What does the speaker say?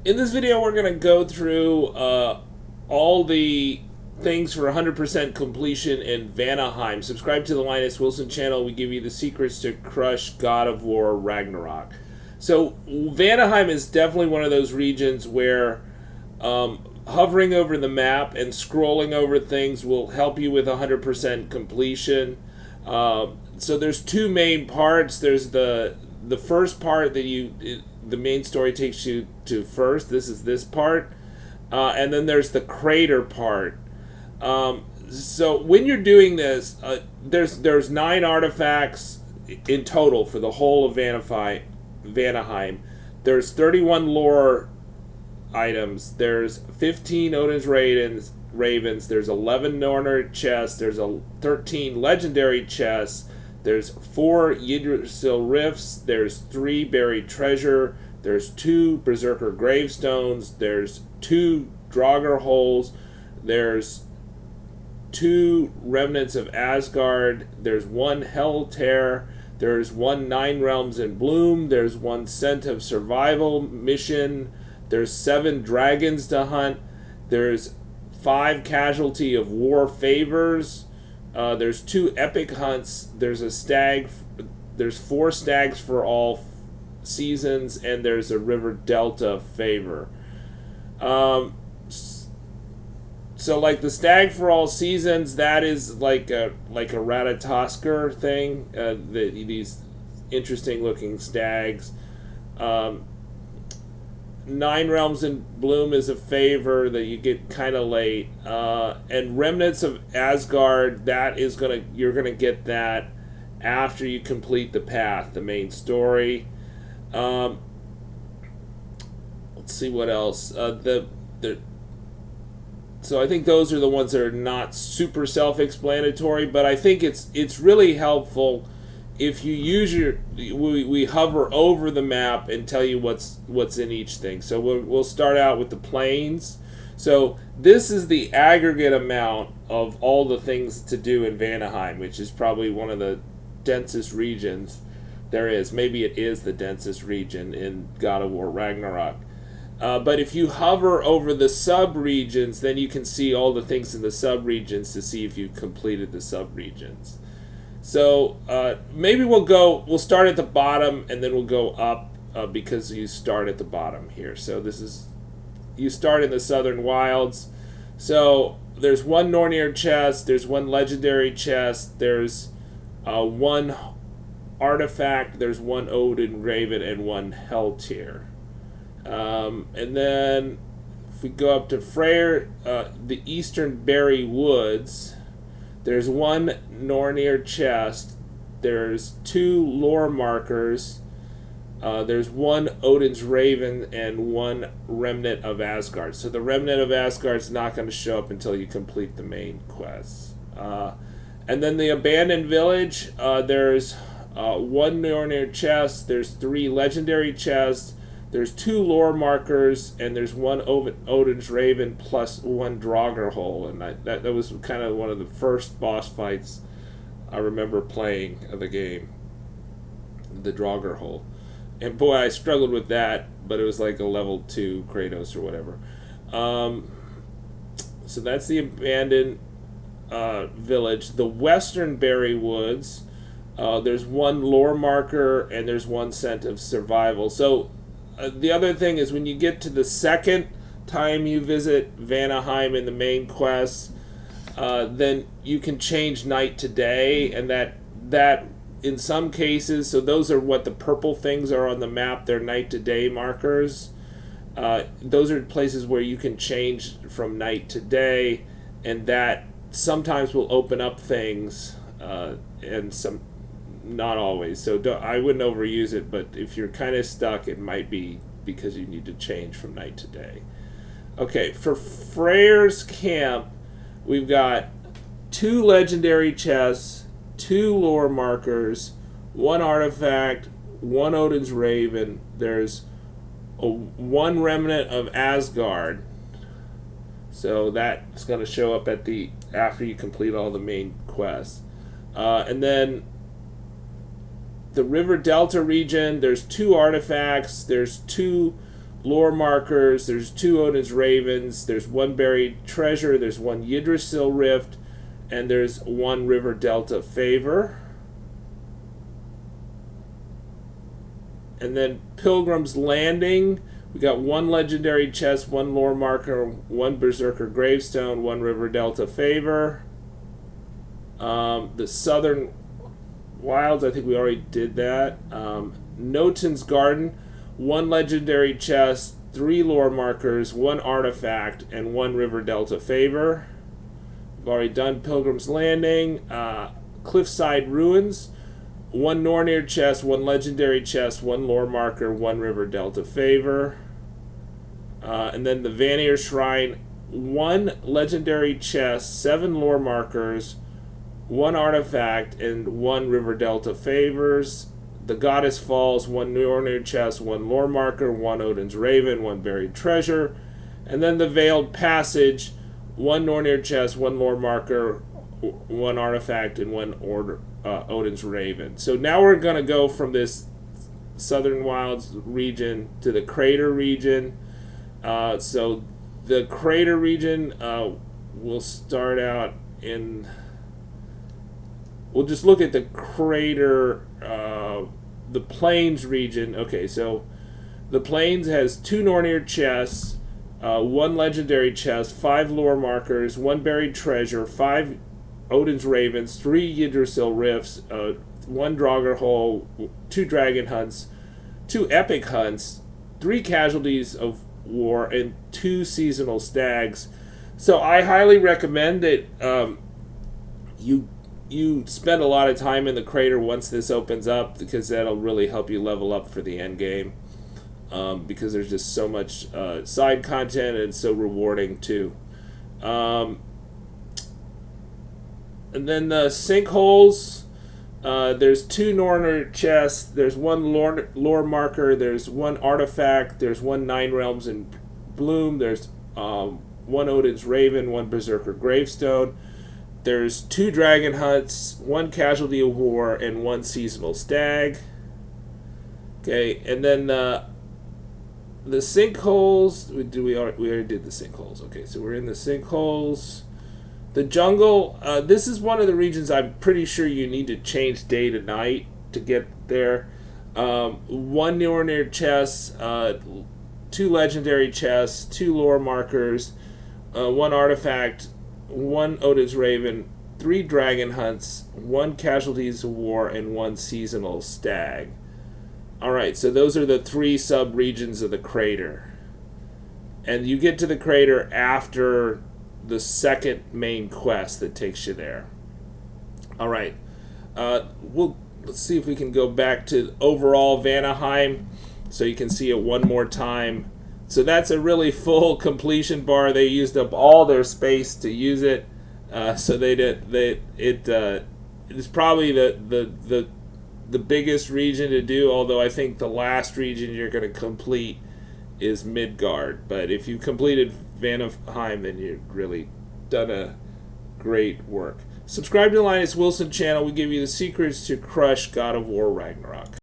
In this video, we're going to go through all the things for 100% completion in Vanaheim. Subscribe to the Linus Wilson channel. We give you the secrets to crush God of War Ragnarok. So Vanaheim is definitely one of those regions where hovering over the map and scrolling over things will help you with 100% completion. So there's two main parts. There's the first part that the main story takes you to first. This is this part. And then there's the crater part. So when you're doing this, there's 9 artifacts in total for the whole of Vanaheim. There's 31 lore items. There's 15 Odin's ravens. There's 11 Norner chests. There's 13 legendary chests. There's 4 Yggdrasil rifts. There's 3 buried treasure. There's 2 berserker gravestones. There's 2 Draugr holes. There's 2 remnants of Asgard. There's 1 hell tear. There's 1 9 realms in bloom. There's 1 scent of survival mission. There's 7 dragons to hunt. There's 5 casualty of war favors. There's 2 epic hunts. There's a stag. There's 4 stags for all seasons, and there's a river delta favor. So like the stag for all seasons, that is like a Ratatoskr thing. These interesting looking stags. 9 realms in bloom is a favor that you get kind of late, and remnants of Asgard, you're gonna get that after you complete the path, the main story. Let's see what else. So I think those are the ones that are not super self-explanatory, but I think it's really helpful if you use we hover over the map and tell you what's in each thing. So we'll start out with the plains. So this is the aggregate amount of all the things to do in Vanaheim, which is probably one of the densest regions there is. Maybe it is the densest region in God of War Ragnarok. But if you hover over the sub-regions, then you can see all the things in the sub-regions to see if you've completed the sub-regions. So maybe we'll start at the bottom and then we'll go up because you start at the bottom here. So you start in the Southern Wilds. So there's 1 Nornir chest, there's 1 legendary chest, there's 1 artifact, there's 1 Odin raven, and 1 hell tier. And then if we go up to Freyr, the Eastern Berry Woods, there's 1 Nornir chest, there's 2 lore markers, there's 1 Odin's raven, and 1 remnant of Asgard. So the remnant of Asgard's not going to show up until you complete the main quests. And then the abandoned village, there's 1 Nornir chest, there's 3 legendary chests, there's 2 lore markers, and there's 1 Odin's raven plus 1 Draugr hole, and that was kind of one of the first boss fights I remember playing of the game, the Draugr hole. And boy, I struggled with that, but it was like a level 2 Kratos or whatever. So that's the abandoned village. The Western Berry Woods, there's 1 lore marker, and there's 1 scent of survival. So the other thing is when you get to the second time you visit Vanaheim in the main quest, then you can change night to day, and that in some cases, so those are what the purple things are on the map, they're night to day markers. Those are places where you can change from night to day, and that sometimes will open up things, and some not always. So I wouldn't overuse it, but if you're kind of stuck, it might be because you need to change from night to day. Okay, for Freyr's Camp, we've got 2 legendary chests, 2 lore markers, 1 artifact, 1 Odin's raven. There's 1 remnant of Asgard. So that's going to show up after you complete all the main quests. And then the River Delta region, there's 2 artifacts, there's 2 lore markers. There's 2 Odin's Ravens. There's 1 buried treasure. There's 1 Yggdrasil Rift. And there's 1 River Delta Favor. And then Pilgrim's Landing. We got 1 legendary chest, 1 lore marker, 1 Berserker Gravestone, 1 River Delta Favor. The Southern Wilds, I think we already did that. Noten's Garden, 1 legendary chest, 3 lore markers, 1 artifact, and 1 River Delta Favor. We've already done Pilgrim's Landing. Cliffside Ruins, 1 Nornir chest, 1 legendary chest, 1 lore marker, 1 River Delta Favor. And then the Vanir Shrine, 1 legendary chest, 7 lore markers, 1 artifact, and 1 River Delta Favors. The Goddess Falls, 1 Nornir chest, 1 lore marker, 1 Odin's Raven, 1 buried treasure. And then the Veiled Passage, 1 Nornir chest, 1 lore marker, 1 artifact, and 1 Odin's Raven. So now we're going to go from this Southern Wilds region to the Crater region. So the Crater region, we'll start out in... We'll just look at the Crater, the Plains region. Okay, so the Plains has 2 Nornir chests, 1 legendary chest, 5 lore markers, 1 buried treasure, 5 Odin's Ravens, 3 Yggdrasil Rifts, 1 Draugr Hole, 2 Dragon Hunts, 2 Epic Hunts, 3 Casualties of War, and 2 Seasonal Stags. So I highly recommend that you spend a lot of time in the Crater once this opens up, because that'll really help you level up for the end game. Because there's just so much side content, and it's so rewarding too. And then the Sinkholes, there's 2 Nornir chests, there's 1 lore marker, there's 1 artifact, there's 1 Nine Realms in Bloom, there's 1 Odin's Raven, 1 Berserker Gravestone, there's 2 Dragon Hunts, 1 Casualty of War, and 1 Seasonal Stag. Okay, and then the Sinkholes, we already did the Sinkholes. Okay, so we're in the Sinkholes. The Jungle, this is one of the regions I'm pretty sure you need to change day to night to get there. 1 Nornir chest, 2 legendary chests, 2 lore markers, 1 artifact, 1 Odin's Raven, 3 Dragon Hunts, 1 Casualties of War, and 1 Seasonal Stag. Alright, so those are the 3 sub-regions of the Crater. And you get to the Crater after the second main quest that takes you there. Alright, let's see if we can go back to overall Vanaheim so you can see it one more time. So that's a really full completion bar. They used up all their space to use it. So it's probably the biggest region to do, although I think the last region you're going to complete is Midgard. But if you completed Vanaheim, then you've really done a great work. Subscribe to the Linus Wilson channel. We give you the secrets to crush God of War Ragnarok.